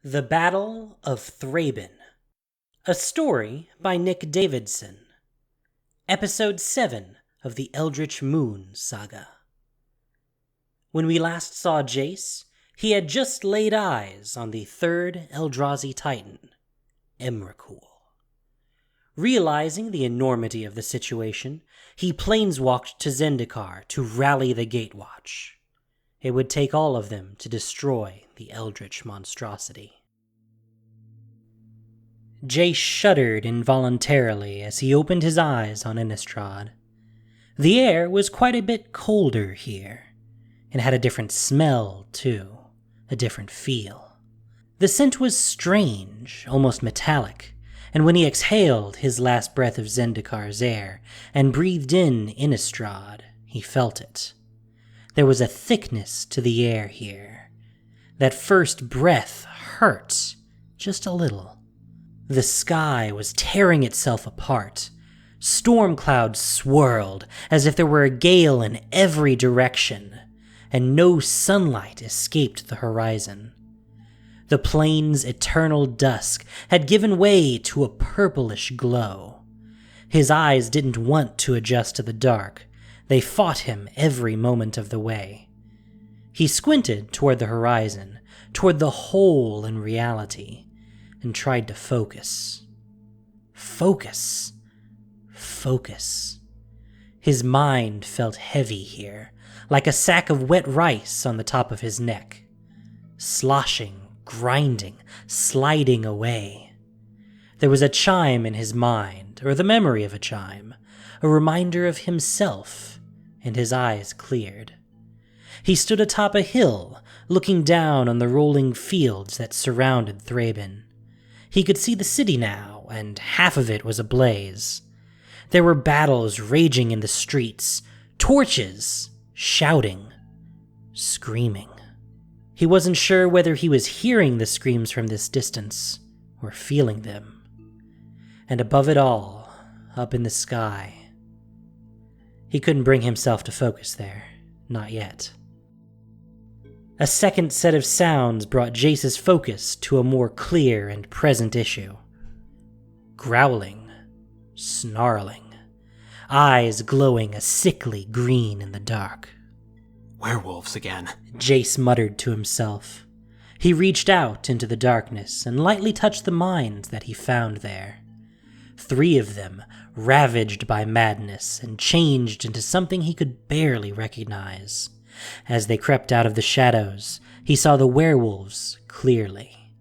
The Battle of Thraben. A story by Nick Davidson. Episode 7 of the Eldritch Moon Saga. When we last saw Jace, he had just laid eyes on the third Eldrazi Titan, Emrakul. Realizing the enormity of the situation, he planeswalked to Zendikar to rally the Gatewatch. It would take all of them to destroy the Eldritch monstrosity. Jace shuddered involuntarily as he opened his eyes on Innistrad. The air was quite a bit colder here. It had a different smell, too, a different feel. The scent was strange, almost metallic, and when he exhaled his last breath of Zendikar's air and breathed in Innistrad, he felt it. There was a thickness to the air here. That first breath hurt, just a little. The sky was tearing itself apart. Storm clouds swirled as if there were a gale in every direction, and no sunlight escaped the horizon. The plain's eternal dusk had given way to a purplish glow. His eyes didn't want to adjust to the dark. They fought him every moment of the way. He squinted toward the horizon, toward the hole in reality, and tried to focus. Focus. His mind felt heavy here, like a sack of wet rice on the top of his neck. Sloshing, grinding, sliding away. There was a chime in his mind, or the memory of a chime, a reminder of himself, and his eyes cleared. He stood atop a hill, looking down on the rolling fields that surrounded Thraben. He could see the city now, and half of it was ablaze. There were battles raging in the streets, torches, shouting, screaming. He wasn't sure whether he was hearing the screams from this distance, or feeling them. And above it all, up in the sky, he couldn't bring himself to focus there, not yet. A second set of sounds brought Jace's focus to a more clear and present issue. Growling, snarling, eyes glowing a sickly green in the dark. Werewolves again, Jace muttered to himself. He reached out into the darkness and lightly touched the minds that he found there. 3 of them, ravaged by madness and changed into something he could barely recognize. As they crept out of the shadows, he saw the werewolves clearly.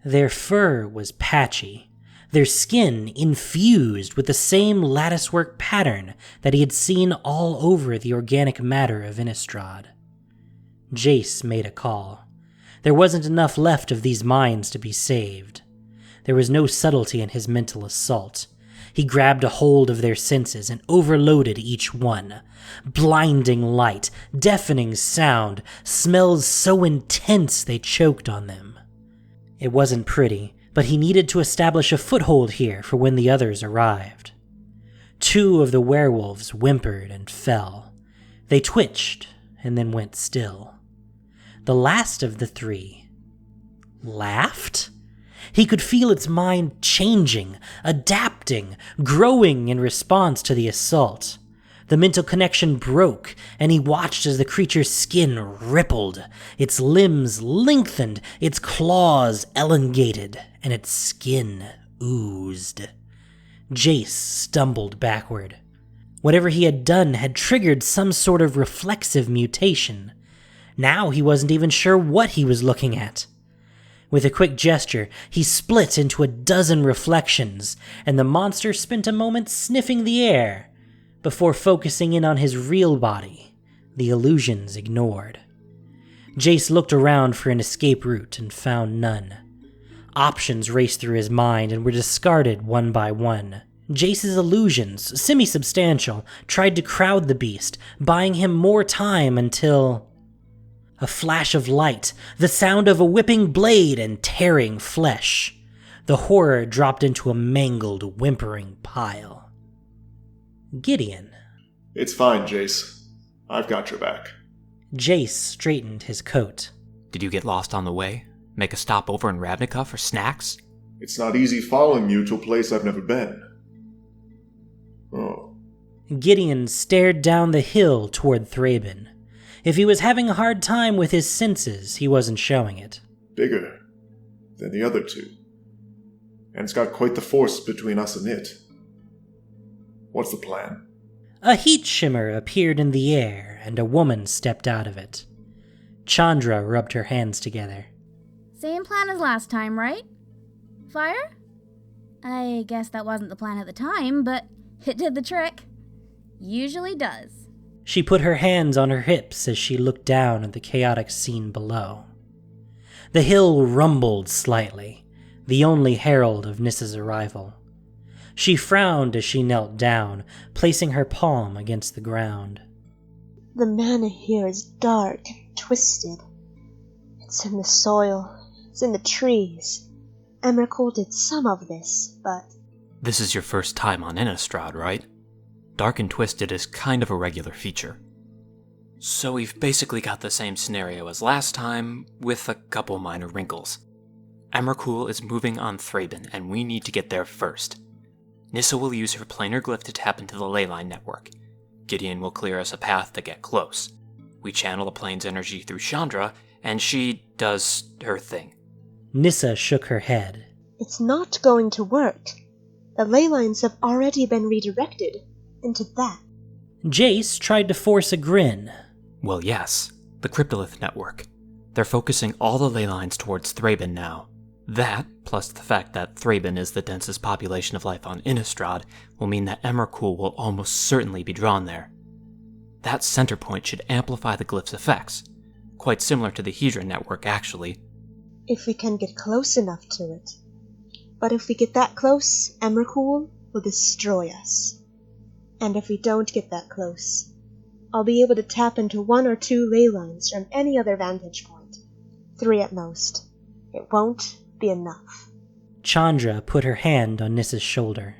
Their fur was patchy, their skin infused with the same latticework pattern that he had seen all over the organic matter of Innistrad. Jace made a call. There wasn't enough left of these minds to be saved. There was no subtlety in his mental assault. He grabbed a hold of their senses and overloaded each one. Blinding light, deafening sound, smells so intense they choked on them. It wasn't pretty, but he needed to establish a foothold here for when the others arrived. 2 of the werewolves whimpered and fell. They twitched and then went still. The last of the 3 laughed? He could feel its mind changing, adapting, growing in response to the assault. The mental connection broke, and he watched as the creature's skin rippled, its limbs lengthened, its claws elongated, and its skin oozed. Jace stumbled backward. Whatever he had done had triggered some sort of reflexive mutation. Now he wasn't even sure what he was looking at. With a quick gesture, he split into a dozen reflections, and the monster spent a moment sniffing the air, before focusing in on his real body, the illusions ignored. Jace looked around for an escape route and found none. Options raced through his mind and were discarded one by one. Jace's illusions, semi-substantial, tried to crowd the beast, buying him more time until... a flash of light, the sound of a whipping blade and tearing flesh. The horror dropped into a mangled, whimpering pile. Gideon. It's fine, Jace. I've got your back. Jace straightened his coat. Did you get lost on the way? Make a stop over in Ravnica for snacks? It's not easy following you to a place I've never been. Oh. Gideon stared down the hill toward Thraben. If he was having a hard time with his senses, he wasn't showing it. Bigger than the other two. And it's got quite the force between us and it. What's the plan? A heat shimmer appeared in the air, and a woman stepped out of it. Chandra rubbed her hands together. Same plan as last time, right? Fire? I guess that wasn't the plan at the time, but it did the trick. Usually does. She put her hands on her hips as she looked down at the chaotic scene below. The hill rumbled slightly, the only herald of Nissa's arrival. She frowned as she knelt down, placing her palm against the ground. The mana here is dark and twisted. It's in the soil, it's in the trees. Emrakul did some of this, but... This is your first time on Innistrad, right? Dark and twisted is kind of a regular feature. So we've basically got the same scenario as last time, with a couple minor wrinkles. Emrakul is moving on Thraben, and we need to get there first. Nissa will use her planar glyph to tap into the leyline network. Gideon will clear us a path to get close. We channel the plane's energy through Chandra, and she does her thing. Nissa shook her head. It's not going to work. The leylines have already been redirected into that. Jace tried to force a grin. Well, yes. The Cryptolith network. They're focusing all the leylines towards Thraben now. That, plus the fact that Thraben is the densest population of life on Innistrad, will mean that Emrakul will almost certainly be drawn there. That center point should amplify the glyph's effects. Quite similar to the Hedron network, actually. If we can get close enough to it. But if we get that close, Emrakul will destroy us. And if we don't get that close, I'll be able to tap into 1 or 2 leylines from any other vantage point. 3 at most. It won't be enough. Chandra put her hand on Nissa's shoulder.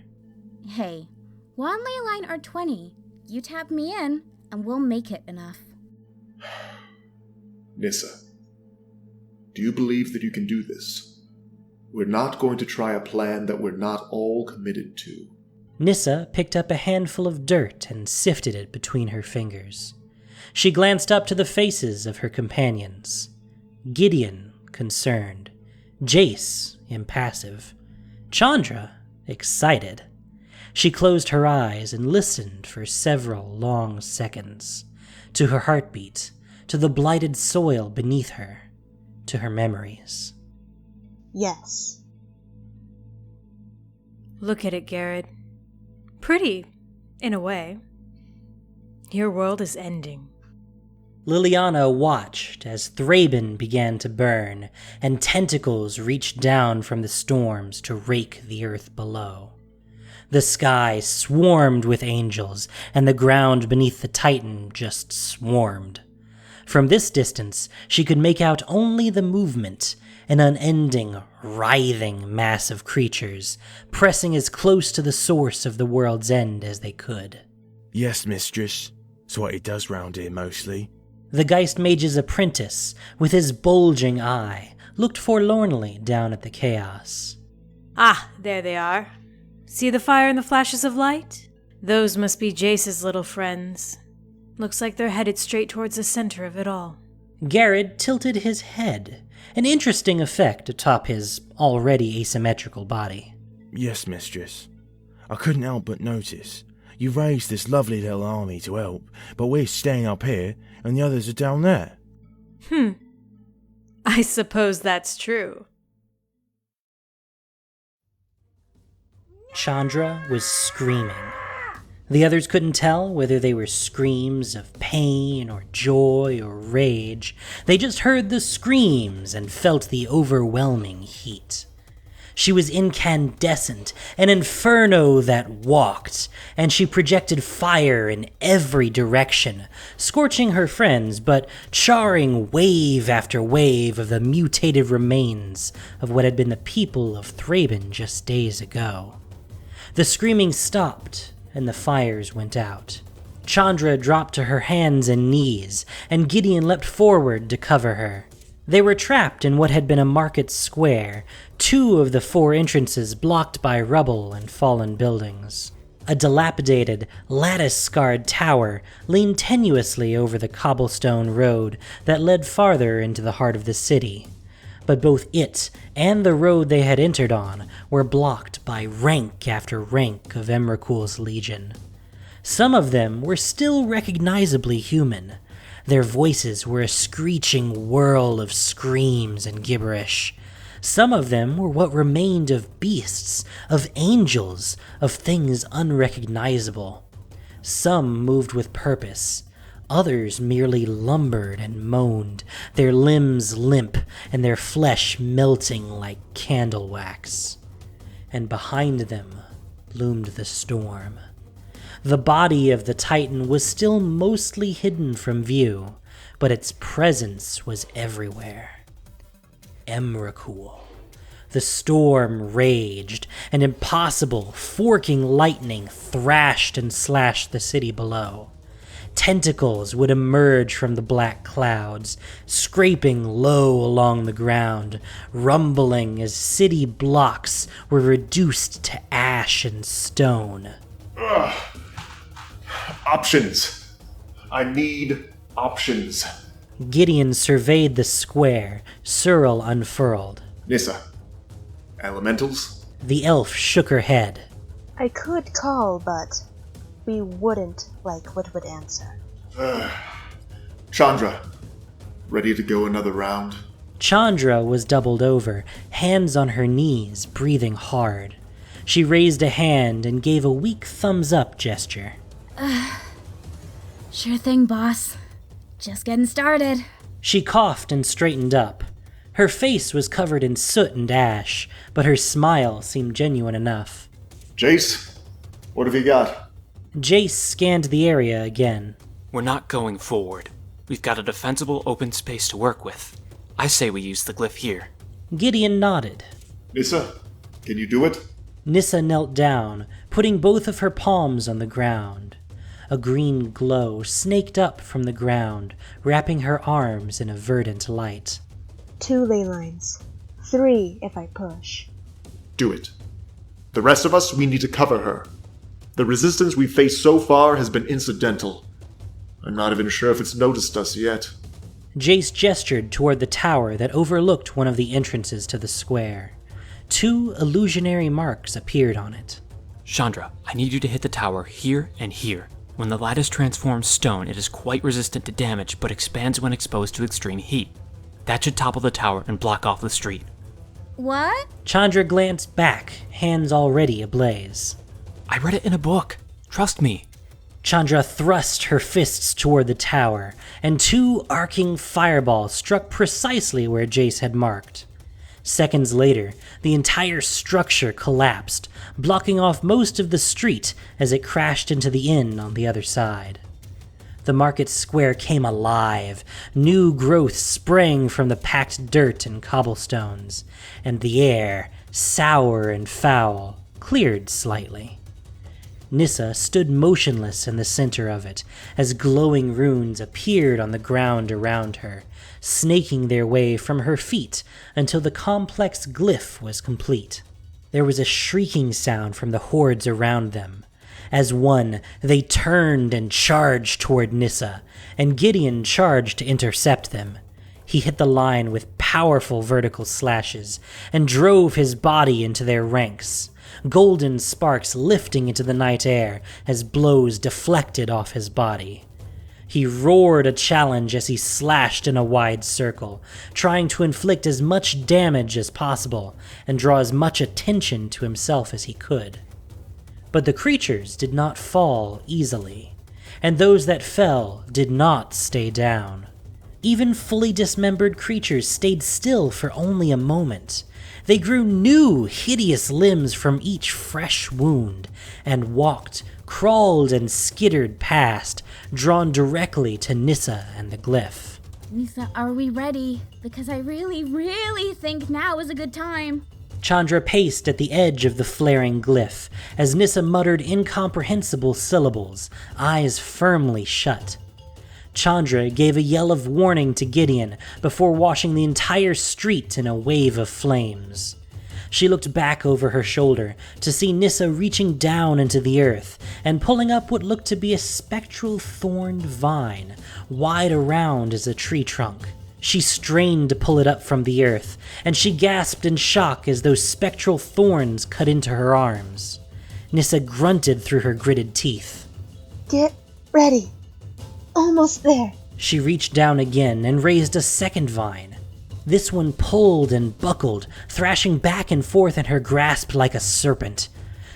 Hey, 1 leyline or 20. You tap me in, and we'll make it enough. Nissa, do you believe that you can do this? We're not going to try a plan that we're not all committed to. Nissa picked up a handful of dirt and sifted it between her fingers. She glanced up to the faces of her companions. Gideon, concerned. Jace, impassive. Chandra, excited. She closed her eyes and listened for several long seconds. To her heartbeat, to the blighted soil beneath her, to her memories. Yes. Look at it, Gared. Pretty, in a way. Your world is ending. Liliana watched as Thraben began to burn, and tentacles reached down from the storms to rake the earth below. The sky swarmed with angels, and the ground beneath the Titan just swarmed. From this distance, she could make out only the movement, an unending, writhing mass of creatures, pressing as close to the source of the world's end as they could. Yes, mistress. It's what he does round here, mostly. The Geist Mage's apprentice, with his bulging eye, looked forlornly down at the chaos. Ah, there they are. See the fire and the flashes of light? Those must be Jace's little friends. Looks like they're headed straight towards the center of it all. Gared tilted his head, an interesting effect atop his already asymmetrical body. Yes, mistress. I couldn't help but notice. You raised this lovely little army to help, but we're staying up here, and the others are down there. I suppose that's true. Chandra was screaming. The others couldn't tell whether they were screams of pain or joy or rage. They just heard the screams and felt the overwhelming heat. She was incandescent, an inferno that walked, and she projected fire in every direction, scorching her friends, but charring wave after wave of the mutated remains of what had been the people of Thraben just days ago. The screaming stopped, and the fires went out. Chandra dropped to her hands and knees, and Gideon leapt forward to cover her. They were trapped in what had been a market square, 2 of the 4 entrances blocked by rubble and fallen buildings. A dilapidated, lattice-scarred tower leaned tenuously over the cobblestone road that led farther into the heart of the city. But both it and the road they had entered on were blocked by rank after rank of Emrakul's legion. Some of them were still recognizably human. Their voices were a screeching whirl of screams and gibberish. Some of them were what remained of beasts, of angels, of things unrecognizable. Some moved with purpose. Others merely lumbered and moaned, their limbs limp and their flesh melting like candle wax. And behind them loomed the storm. The body of the Titan was still mostly hidden from view, but its presence was everywhere. Emrakul. The storm raged, and impossible, forking lightning thrashed and slashed the city below. Tentacles would emerge from the black clouds, scraping low along the ground, rumbling as city blocks were reduced to ash and stone. Options. I need options. Gideon surveyed the square, Cyril unfurled. Nissa. Elementals? The elf shook her head. I could call, but we wouldn't like what would answer. Chandra. Ready to go another round? Chandra was doubled over, hands on her knees, breathing hard. She raised a hand and gave a weak thumbs-up gesture. Sure thing, boss. Just getting started. She coughed and straightened up. Her face was covered in soot and ash, but her smile seemed genuine enough. Jace, what have you got? Jace scanned the area again. We're not going forward. We've got a defensible open space to work with. I say we use the glyph here. Gideon nodded. Nissa, can you do it? Nissa knelt down, putting both of her palms on the ground. A green glow snaked up from the ground, wrapping her arms in a verdant light. 2 leylines. 3 if I push. Do it. The rest of us, we need to cover her. The resistance we've faced so far has been incidental. I'm not even sure if it's noticed us yet. Jace gestured toward the tower that overlooked one of the entrances to the square. 2 illusionary marks appeared on it. Chandra, I need you to hit the tower here and here. When the lattice transforms stone, it is quite resistant to damage, but expands when exposed to extreme heat. That should topple the tower and block off the street. What? Chandra glanced back, hands already ablaze. I read it in a book. Trust me. Chandra thrust her fists toward the tower, and 2 arcing fireballs struck precisely where Jace had marked. Seconds later, the entire structure collapsed, blocking off most of the street as it crashed into the inn on the other side. The market square came alive. New growth sprang from the packed dirt and cobblestones, and the air, sour and foul, cleared slightly. Nissa stood motionless in the center of it as glowing runes appeared on the ground around her, snaking their way from her feet until the complex glyph was complete. There was a shrieking sound from the hordes around them. As one, they turned and charged toward Nissa, and Gideon charged to intercept them. He hit the line with powerful vertical slashes and drove his body into their ranks, golden sparks lifting into the night air as blows deflected off his body. He roared a challenge as he slashed in a wide circle, trying to inflict as much damage as possible and draw as much attention to himself as he could. But the creatures did not fall easily, and those that fell did not stay down. Even fully dismembered creatures stayed still for only a moment. They grew new, hideous limbs from each fresh wound, and walked, crawled, and skittered past, drawn directly to Nissa and the glyph. Nissa, are we ready? Because I really think now is a good time. Chandra paced at the edge of the flaring glyph as Nissa muttered incomprehensible syllables, eyes firmly shut. Chandra gave a yell of warning to Gideon before washing the entire street in a wave of flames. She looked back over her shoulder to see Nissa reaching down into the earth and pulling up what looked to be a spectral thorned vine, wide around as a tree trunk. She strained to pull it up from the earth, and she gasped in shock as those spectral thorns cut into her arms. Nissa grunted through her gritted teeth. Get ready. Almost there. She reached down again and raised a second vine. This one pulled and buckled, thrashing back and forth in her grasp like a serpent.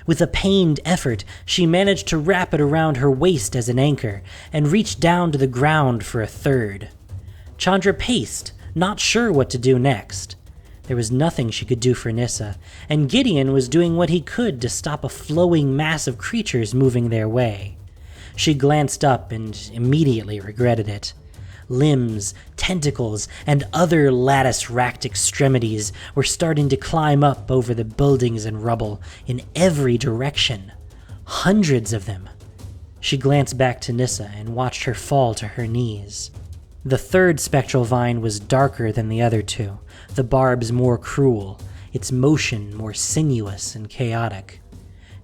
With a pained effort, she managed to wrap it around her waist as an anchor and reached down to the ground for a third. Chandra paced, not sure what to do next. There was nothing she could do for Nissa, and Gideon was doing what he could to stop a flowing mass of creatures moving their way. She glanced up and immediately regretted it. Limbs, tentacles, and other lattice-racked extremities were starting to climb up over the buildings and rubble in every direction. Hundreds of them. She glanced back to Nissa and watched her fall to her knees. The third spectral vine was darker than the other two, the barbs more cruel, its motion more sinuous and chaotic.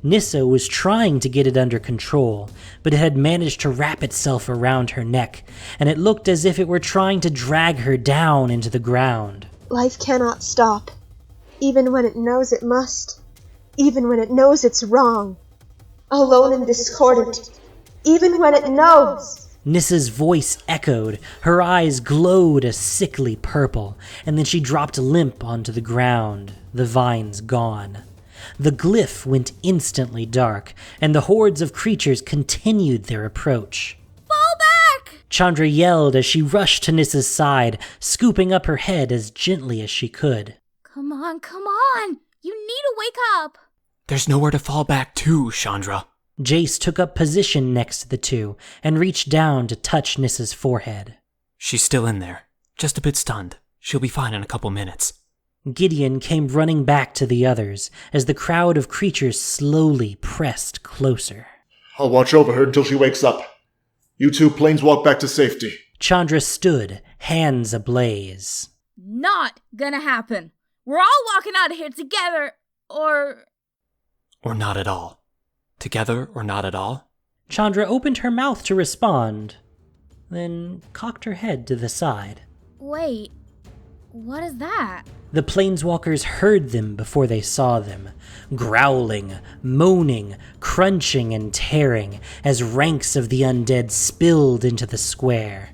Nissa was trying to get it under control, but it had managed to wrap itself around her neck, and it looked as if it were trying to drag her down into the ground. Life cannot stop, even when it knows it must, even when it knows it's wrong. Alone and discordant, even when it knows. Nissa's voice echoed, her eyes glowed a sickly purple, and then she dropped limp onto the ground, the vines gone. The glyph went instantly dark, and the hordes of creatures continued their approach. Fall back! Chandra yelled as she rushed to Nissa's side, scooping up her head as gently as she could. Come on! You need to wake up! There's nowhere to fall back to, Chandra. Jace took up position next to the two and reached down to touch Nissa's forehead. She's still in there, just a bit stunned. She'll be fine in a couple minutes. Gideon came running back to the others as the crowd of creatures slowly pressed closer. I'll watch over her until she wakes up. You two planeswalk back to safety. Chandra stood, hands ablaze. Not gonna happen. We're all walking out of here together, or not at all. Together or not at all? Chandra opened her mouth to respond, then cocked her head to the side. Wait, what is that? The planeswalkers heard them before they saw them, growling, moaning, crunching, and tearing as ranks of the undead spilled into the square.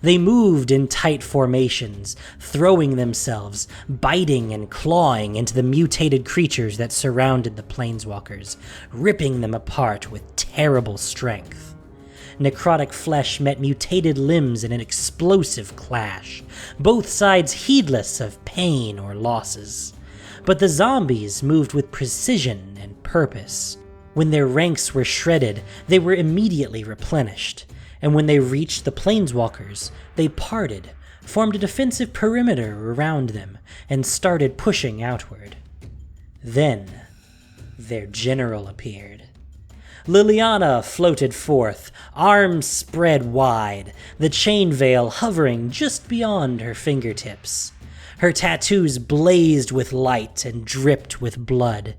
They moved in tight formations, throwing themselves, biting and clawing into the mutated creatures that surrounded the planeswalkers, ripping them apart with terrible strength. Necrotic flesh met mutated limbs in an explosive clash, both sides heedless of pain or losses. But the zombies moved with precision and purpose. When their ranks were shredded, they were immediately replenished, and when they reached the planeswalkers, they parted, formed a defensive perimeter around them, and started pushing outward. Then, their general appeared. Liliana floated forth, arms spread wide, the chain veil hovering just beyond her fingertips. Her tattoos blazed with light and dripped with blood.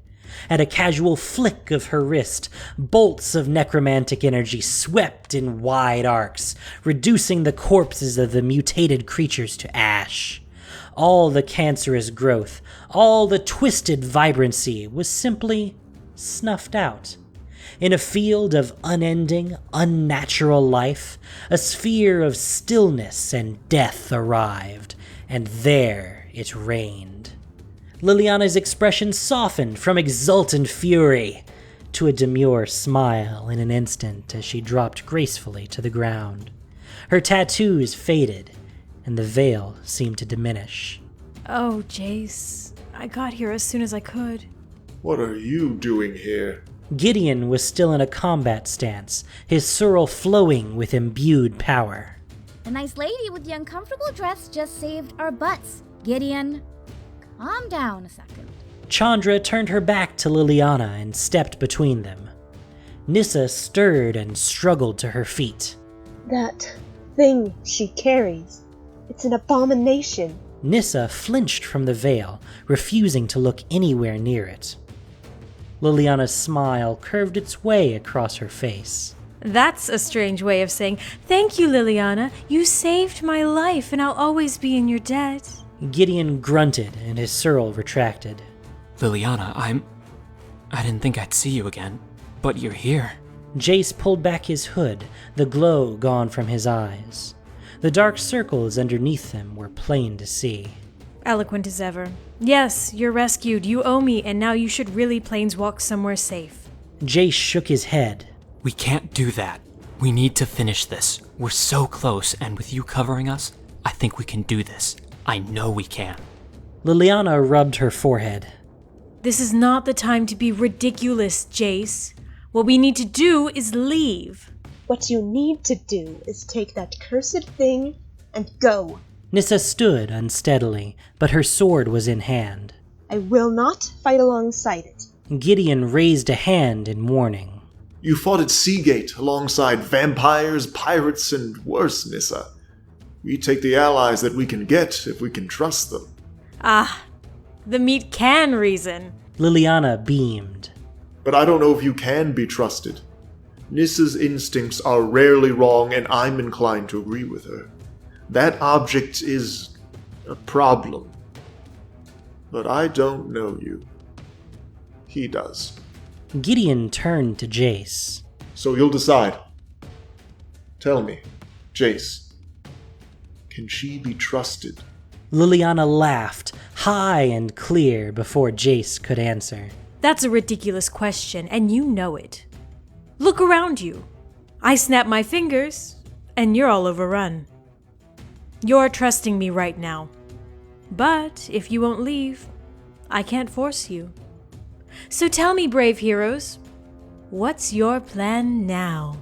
At a casual flick of her wrist, bolts of necromantic energy swept in wide arcs, reducing the corpses of the mutated creatures to ash. All the cancerous growth, all the twisted vibrancy was simply snuffed out. In a field of unending, unnatural life, a sphere of stillness and death arrived, and there it reigned. Liliana's expression softened from exultant fury to a demure smile in an instant as she dropped gracefully to the ground. Her tattoos faded, and the veil seemed to diminish. Oh, Jace, I got here as soon as I could. What are you doing here? Gideon was still in a combat stance, his sorrel flowing with imbued power. The nice lady with the uncomfortable dress just saved our butts. Gideon, calm down a second. Chandra turned her back to Liliana and stepped between them. Nissa stirred and struggled to her feet. That thing she carries. It's an abomination. Nissa flinched from the veil, refusing to look anywhere near it. Liliana's smile curved its way across her face. That's a strange way of saying, "Thank you, Liliana. You saved my life, and I'll always be in your debt." Gideon grunted, and his surl retracted. Liliana, I didn't think I'd see you again, but you're here. Jace pulled back his hood, the glow gone from his eyes. The dark circles underneath them were plain to see. Eloquent as ever. Yes, you're rescued. You owe me, and now you should really planeswalk somewhere safe. Jace shook his head. We can't do that. We need to finish this. We're so close, and with you covering us, I think we can do this. I know we can. Liliana rubbed her forehead. This is not the time to be ridiculous, Jace. What we need to do is leave. What you need to do is take that cursed thing and go. Nissa stood unsteadily, but her sword was in hand. I will not fight alongside it. Gideon raised a hand in warning. You fought at Seagate alongside vampires, pirates, and worse, Nissa. We take the allies that we can get if we can trust them. Ah, the meat can reason. Liliana beamed. But I don't know if you can be trusted. Nissa's instincts are rarely wrong, and I'm inclined to agree with her. That object is a problem. But I don't know you. He does. Gideon turned to Jace. So you'll decide. Tell me, Jace, can she be trusted? Liliana laughed, high and clear, before Jace could answer. That's a ridiculous question, and you know it. Look around you. I snap my fingers, and you're all overrun. You're trusting me right now. But if you won't leave, I can't force you. So tell me, brave heroes, what's your plan now?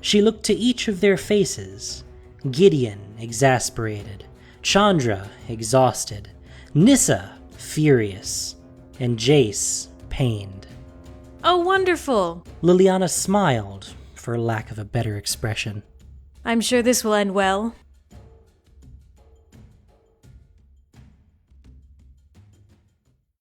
She looked to each of their faces. Gideon, exasperated. Chandra, exhausted. Nissa, furious. And Jace, pained. Oh, wonderful! Liliana smiled, for lack of a better expression. I'm sure this will end well.